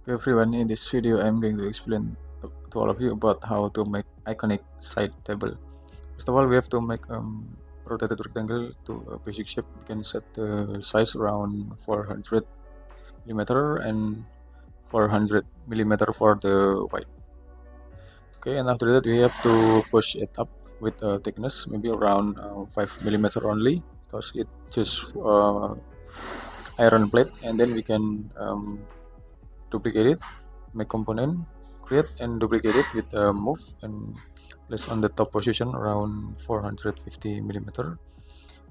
Okay, everyone, in this video I'm going to explain to all of you about how to make iconic side table. First of all, we have to make rotated rectangle to a basic shape. We can set the size around 400 millimeter and 400 millimeter for the height. Okay, and after that we have to push it up with a thickness maybe around 5 millimeter only, because it just iron plate, and then we can duplicate it, make component, create and duplicate it with a move and place on the top position around 450 millimeter.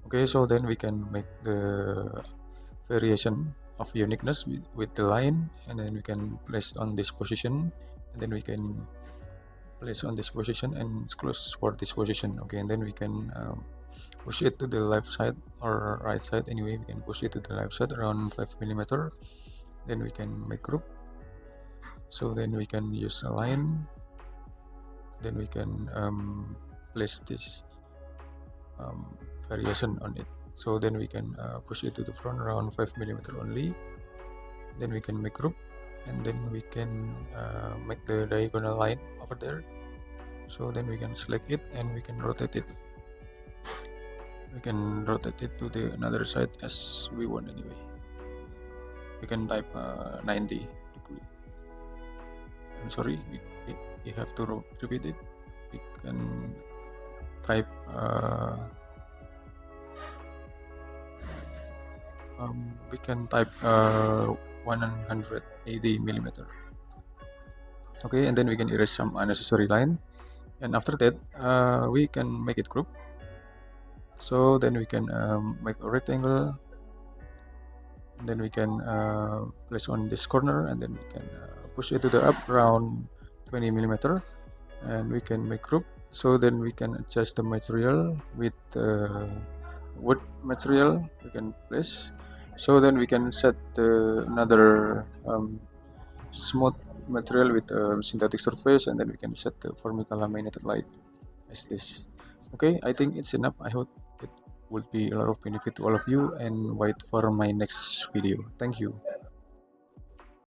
Okay, so then we can make the variation of uniqueness with the line, and then we can place on this position, and then we can place on this position and close for this position. Okay, and then we can push it to the left side or right side. Anyway, we can push it to the left side around 5 millimeter. Then we can make group. So then we can use a line, then we can place this variation on it. So then we can push it to the front around 5 millimeter only. Then we can make group, and then we can make the diagonal line over there. So then we can select it and we can rotate it. We can rotate it to the another side as we want anyway. We can type 90 degree. I'm sorry, we have to repeat it. We can type 180 millimeter. Okay, and then we can erase some unnecessary line, and after that we can make it group. So then we can make a rectangle, and then we can place on this corner, and then we can push it to the up around 20 millimeter, and we can make group. So then we can adjust the material with wood material we can place. So then we can set another smooth material with a synthetic surface, and then we can set the formica laminated light as this. Okay, I think it's enough. I hope it would be a lot of benefit to all of you, and wait for my next video. Thank you.